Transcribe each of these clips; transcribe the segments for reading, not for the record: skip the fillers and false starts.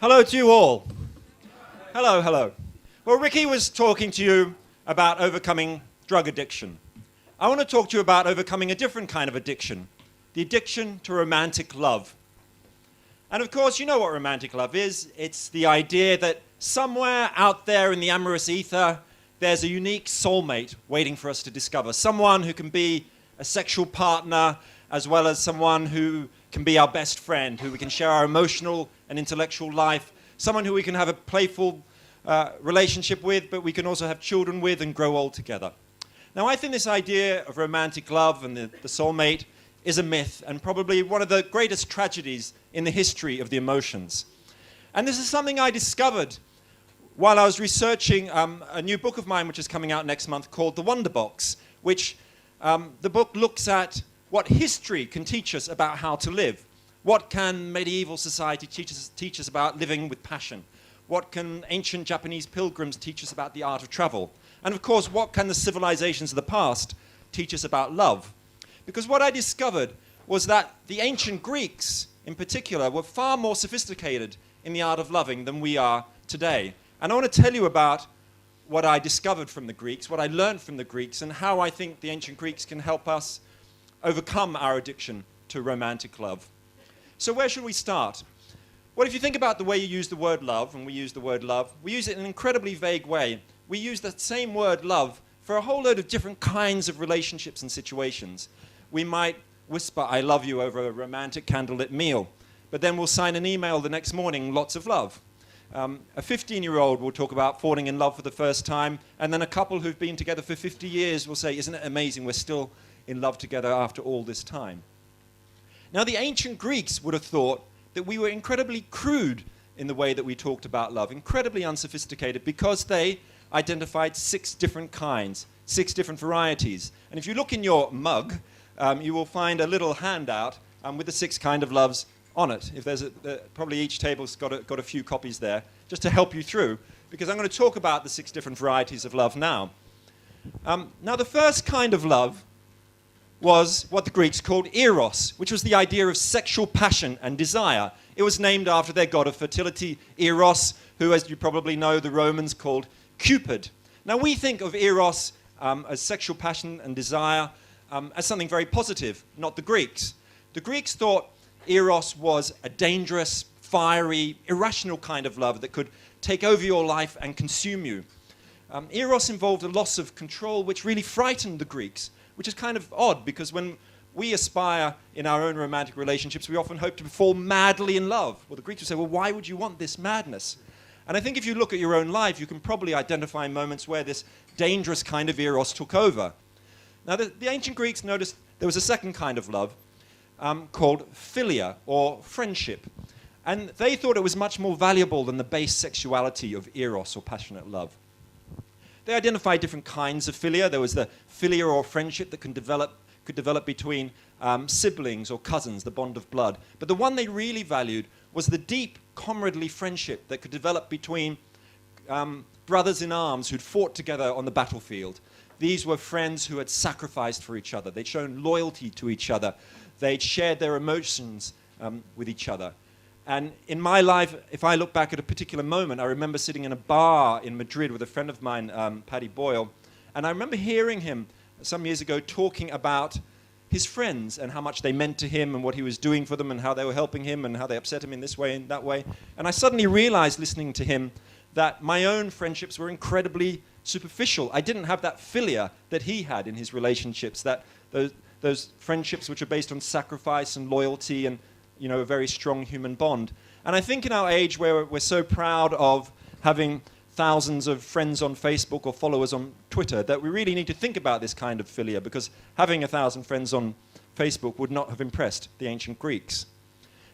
Hello to you all. Hello, hello. Well, Ricky was talking to you about overcoming drug addiction. I want to talk to you about overcoming a different kind of addiction, the addiction to romantic love. And of course, you know what romantic love is. It's the idea that somewhere out there in the amorous ether, there's a unique soulmate waiting for us to discover. Someone who can be a sexual partner, as well as someone who can be our best friend, who we can share our emotional and intellectual life, someone who we can have a playful relationship with, but we can also have children with and grow old together. Now, I think this idea of romantic love and the soulmate is a myth, and probably one of the greatest tragedies in the history of the emotions. And this is something I discovered while I was researching a new book of mine, which is coming out next month, called The Wonderbox, which the book looks at what history can teach us about how to live. What can medieval society teach us about living with passion? What can ancient Japanese pilgrims teach us about the art of travel? And of course, what can the civilizations of the past teach us about love? Because what I discovered was that the ancient Greeks, in particular, were far more sophisticated in the art of loving than we are today. And I want to tell you about what I discovered from the Greeks, what I learned from the Greeks, and how I think the ancient Greeks can help us overcome our addiction to romantic love. So where should we start? Well, if you think about the way you use the word love, and we use the word love, we use it in an incredibly vague way. We use that same word love for a whole load of different kinds of relationships and situations. We might whisper, "I love you," over a romantic candlelit meal, but then we'll sign an email the next morning, "Lots of love." A 15-year-old will talk about falling in love for the first time, and then a couple who've been together for 50 years will say, "Isn't it amazing, we're still in love together after all this time." Now, the ancient Greeks would have thought that we were incredibly crude in the way that we talked about love, incredibly unsophisticated, because they identified 6 different kinds, 6 different varieties. And if you look in your mug, you will find a little handout with the 6 kind of loves on it. If there's probably each table's got a few copies there, just to help you through, because I'm going to talk about the 6 different varieties of love now. Now, the first kind of love was what the Greeks called Eros, which was the idea of sexual passion and desire. It was named after their god of fertility, Eros, who, as you probably know, the Romans called Cupid. Now, we think of Eros as sexual passion and desire as something very positive, not the Greeks. The Greeks thought Eros was a dangerous, fiery, irrational kind of love that could take over your life and consume you. Eros involved a loss of control, which really frightened the Greeks, which is kind of odd, because when we aspire in our own romantic relationships, we often hope to fall madly in love. Well, the Greeks would say, well, why would you want this madness? And I think if you look at your own life, you can probably identify moments where this dangerous kind of Eros took over. Now, the ancient Greeks noticed there was a second kind of love called Philia, or friendship. And they thought it was much more valuable than the base sexuality of Eros, or passionate love. They identified different kinds of philia. There was the philia, or friendship, that could develop between siblings or cousins, the bond of blood. But the one they really valued was the deep comradely friendship that could develop between brothers in arms who'd fought together on the battlefield. These were friends who had sacrificed for each other. They'd shown loyalty to each other. They'd shared their emotions with each other. And in my life, if I look back at a particular moment, I remember sitting in a bar in Madrid with a friend of mine, Paddy Boyle, and I remember hearing him some years ago talking about his friends and how much they meant to him and what he was doing for them and how they were helping him and how they upset him in this way and that way. And I suddenly realized, listening to him, that my own friendships were incredibly superficial. I didn't have that philia that he had in his relationships, that those friendships which are based on sacrifice and loyalty and, you know, a very strong human bond. And I think in our age where we're so proud of having thousands of friends on Facebook or followers on Twitter, that we really need to think about this kind of philia, because having 1,000 friends on Facebook would not have impressed the ancient Greeks.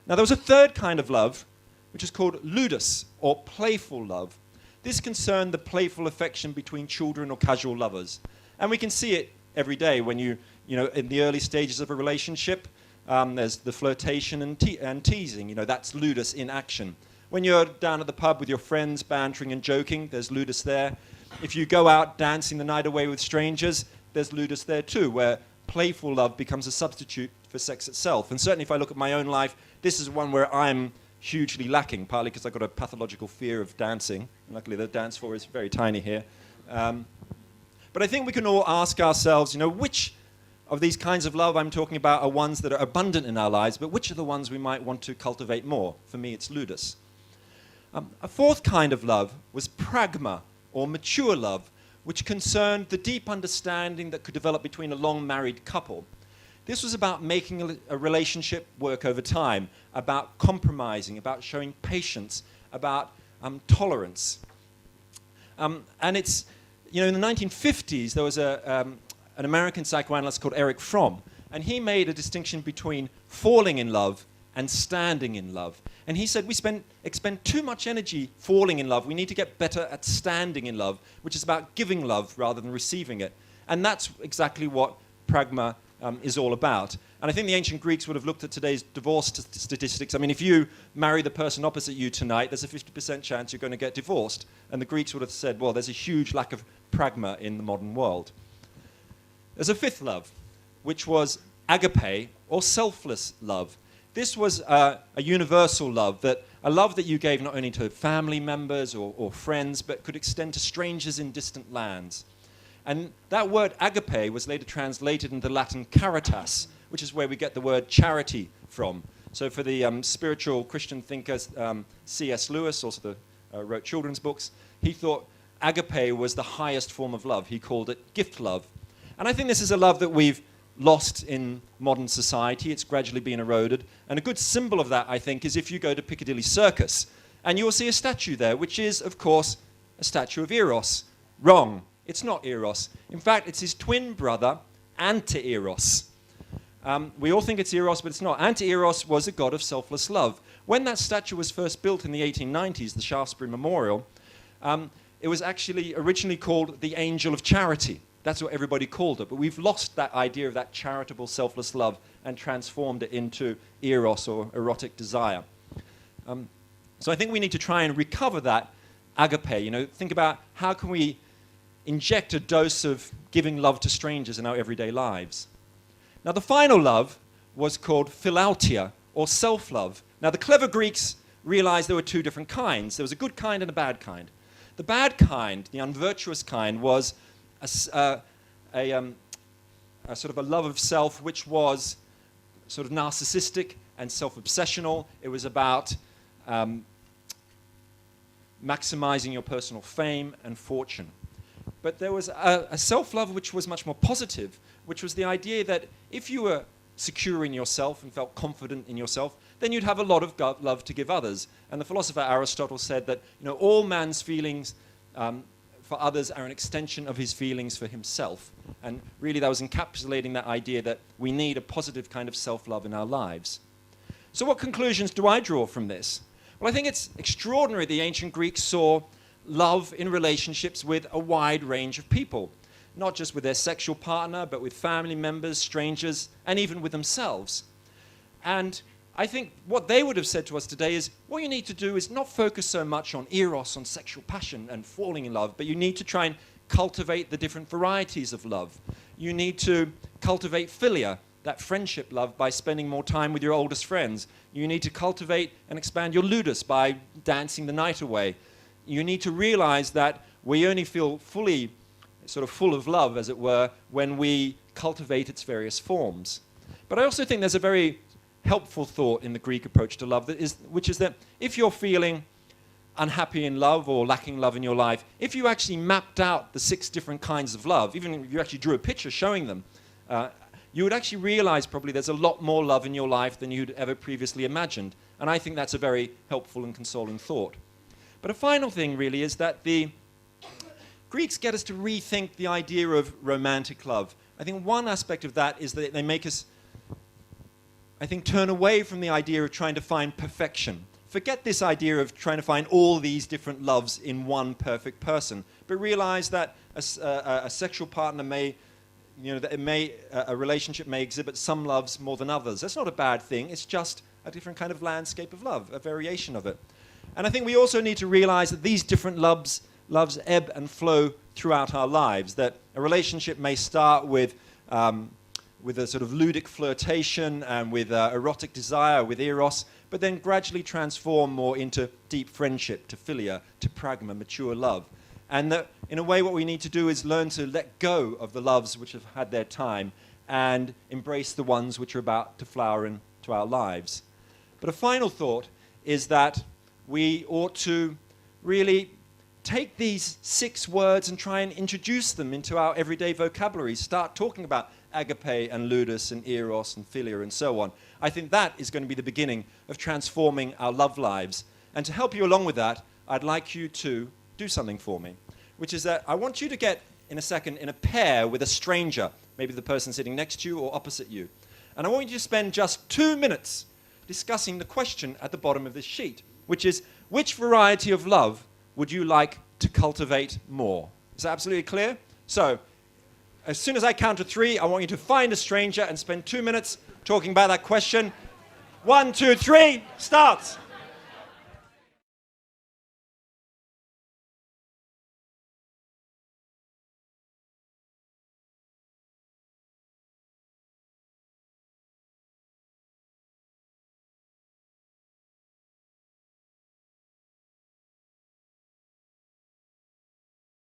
Now, there was a third kind of love, which is called Ludus, or playful love. This concerned the playful affection between children or casual lovers. And we can see it every day when you know, in the early stages of a relationship, there's the flirtation and teasing. You know, that's Ludus in action. When you're down at the pub with your friends, bantering and joking, there's Ludus there. If you go out dancing the night away with strangers, there's Ludus there too, where playful love becomes a substitute for sex itself. And certainly if I look at my own life, this is one where I'm hugely lacking, partly because I've got a pathological fear of dancing. Luckily, the dance floor is very tiny here. But I think we can all ask ourselves, which of these kinds of love I'm talking about are ones that are abundant in our lives, but which are the ones we might want to cultivate more? For me, it's Ludus. A fourth kind of love was Pragma, or mature love, which concerned the deep understanding that could develop between a long-married couple. This was about making a relationship work over time, about compromising, about showing patience, about tolerance. And it's, in the 1950s, there was an American psychoanalyst called Erich Fromm, and he made a distinction between falling in love and standing in love. And he said we expend too much energy falling in love. We need to get better at standing in love, which is about giving love rather than receiving it. And that's exactly what Pragma is all about. And I think the ancient Greeks would have looked at today's divorce statistics. I mean, if you marry the person opposite you tonight, there's a 50% chance you're going to get divorced. And the Greeks would have said, well, there's a huge lack of Pragma in the modern world. There's a fifth love, which was Agape, or selfless love. This was a universal love, a love that you gave not only to family members or friends, but could extend to strangers in distant lands. And that word agape was later translated into Latin caritas, which is where we get the word charity from. So for the spiritual Christian thinker C.S. Lewis, also wrote children's books, he thought agape was the highest form of love. He called it gift love. And I think this is a love that we've lost in modern society. It's gradually been eroded. And a good symbol of that, I think, is if you go to Piccadilly Circus, and you will see a statue there, which is, of course, a statue of Eros. Wrong. It's not Eros. In fact, it's his twin brother, Anti-Eros. We all think it's Eros, but it's not. Anti-Eros was a god of selfless love. When that statue was first built in the 1890s, the Shaftesbury Memorial, it was actually originally called the Angel of Charity. That's what everybody called it. But we've lost that idea of that charitable, selfless love and transformed it into Eros, or erotic desire. So I think we need to try and recover that agape. Think about how can we inject a dose of giving love to strangers in our everyday lives. Now, the final love was called Philautia, or self-love. Now, the clever Greeks realized there were two different kinds. There was a good kind and a bad kind. The bad kind, the unvirtuous kind, was a sort of a love of self which was sort of narcissistic and self-obsessional. It was about maximizing your personal fame and fortune. But there was a self-love which was much more positive, which was the idea that if you were secure in yourself and felt confident in yourself, then you'd have a lot of love to give others. And the philosopher Aristotle said that all man's feelings for others are an extension of his feelings for himself. And really that was encapsulating that idea that we need a positive kind of self-love in our lives. So what conclusions do I draw from this? Well, I think it's extraordinary the ancient Greeks saw love in relationships with a wide range of people, not just with their sexual partner, but with family members, strangers, and even with themselves. And I think what they would have said to us today is, what you need to do is not focus so much on eros, on sexual passion and falling in love, but you need to try and cultivate the different varieties of love. You need to cultivate philia, that friendship love, by spending more time with your oldest friends. You need to cultivate and expand your ludus by dancing the night away. You need to realize that we only feel fully, sort of full of love, as it were, when we cultivate its various forms. But I also think there's a very helpful thought in the Greek approach to love, which is that if you're feeling unhappy in love or lacking love in your life, if you actually mapped out the 6 different kinds of love, even if you actually drew a picture showing them, you would actually realize probably there's a lot more love in your life than you'd ever previously imagined. And I think that's a very helpful and consoling thought. But a final thing really is that the Greeks get us to rethink the idea of romantic love. I think one aspect of that is that they make us, I think, turn away from the idea of trying to find perfection. Forget this idea of trying to find all these different loves in one perfect person, but realize that a sexual partner may, a relationship may exhibit some loves more than others. That's not a bad thing. It's just a different kind of landscape of love, a variation of it. And I think we also need to realize that these different loves ebb and flow throughout our lives, that a relationship may start with a sort of ludic flirtation and with erotic desire, with eros, but then gradually transform more into deep friendship, to Philia, to Pragma, mature love. And that, in a way, what we need to do is learn to let go of the loves which have had their time and embrace the ones which are about to flower into our lives. But a final thought is that we ought to really take these 6 words and try and introduce them into our everyday vocabulary. Start talking about Agape and Ludus and Eros and Philia and so on. I think that is going to be the beginning of transforming our love lives. And to help you along with that, I'd like you to do something for me, which is that I want you to get, in a second, in a pair with a stranger, maybe the person sitting next to you or opposite you. And I want you to spend just 2 minutes discussing the question at the bottom of this sheet, which is, which variety of love would you like to cultivate more? Is that absolutely clear? So, as soon as I count to 3, I want you to find a stranger and spend 2 minutes talking about that question. 1, 2, 3, start!